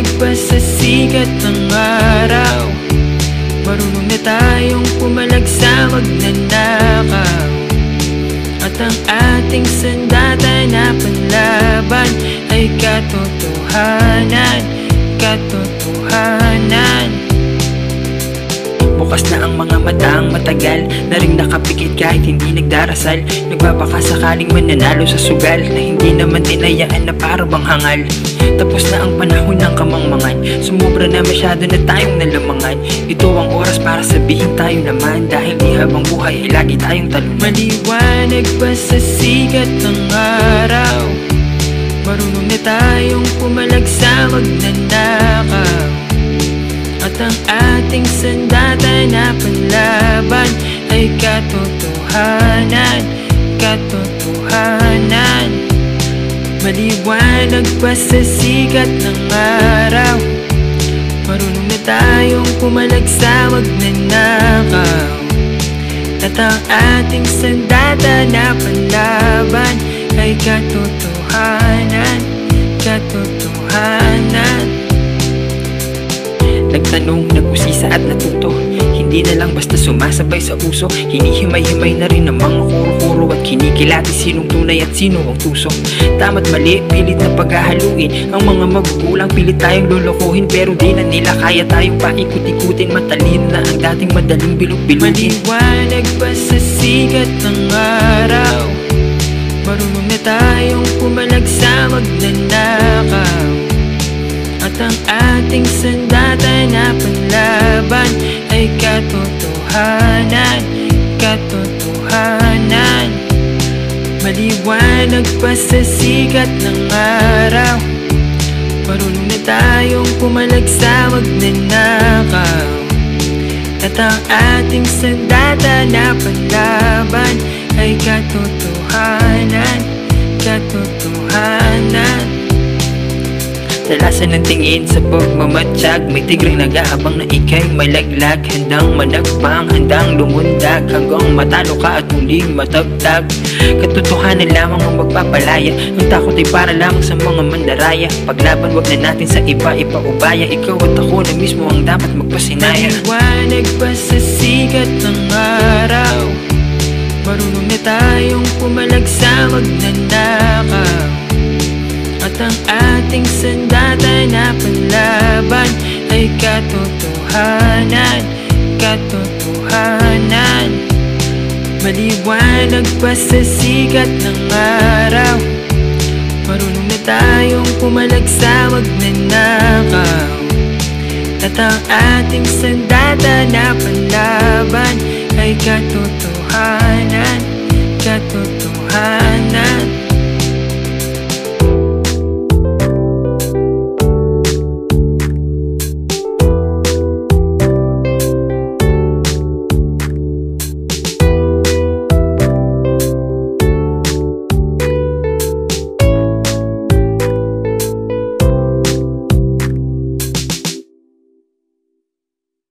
Maliwanag pa sa sikat ng araw, marunong na tayong pumalag sa magnanakaw. At ang ating sandata na panlaban ay katotohanan, katotohanan. Bukas na ang mga mataang matagal na ring nakapikit kahit hindi nagdarasal. Nagbabaka sakaling mananalo sa sugal na hindi naman tinayaan na para bang hangal. Tapos na ang panahon ng kamangmangan, sumubra na masyado na tayong nalamangan. Ito ang oras para sabihin tayo naman, dahil di habang buhay ay lagi tayong talunan. Maliwanag pa sa sikat ng araw, marunong na tayong pumalag sa magnanakaw. At ang ating sandata na panlaban ay katotohanan, katotohanan. Maliwanag pa sa sikat ng araw, marunong na tayong pumalag sa magnanakaw. At ang ating sandata na panlaban ay katotohanan, katotohanan. Nagtanong, nag-usisa at natuto, hindi na lang basta sumasabay sa uso. Hinihimay-himay na rin ang mga kuro-kuro at kinikilati sinong tunay at sino ang tuso. Tama't mali, pilit na paghahaluin, ang mga magugulang pilit tayong lolokohin, pero di na nila kaya tayong paikut-ikutin. Matalino na ang dating madaling bilog-bilugin. Maliwanag pa sa sikat ng araw, marunong na tayong pumalag sa magnanakaw. At ang ating sandata na panlaban ay katotohanan, katotohanan. Maliwanag pa sa sikat ng araw, marunong na tayong pumalag sa magnanakaw. At ang ating sandata na panlaban ay katotohanan, katotohanan. Talasan ng tingin sa pagmamatsyag, may tigreng nag-aabang na ikay may laglag. Handang managpang, handang lumundag, hanggang matalo ka at muling matabtag. Katotohanan lamang ang magpapalaya, ang takot ay para lamang sa mga mandaraya. Paglaban wag na natin sa iba ipaubaya, ikaw at ako na mismo ang dapat magpasinaya. Maliwanag pa sa sikat ng araw, marunong na tayong pumalag sa magnanakaw. At ang ating sandata na panlaban ay katotohanan, katotohanan. Maliwanag pa sa sikat ng araw, marunong na tayong pumalag sa magnanakaw. At ang ating sandata na panlaban ay katotohanan,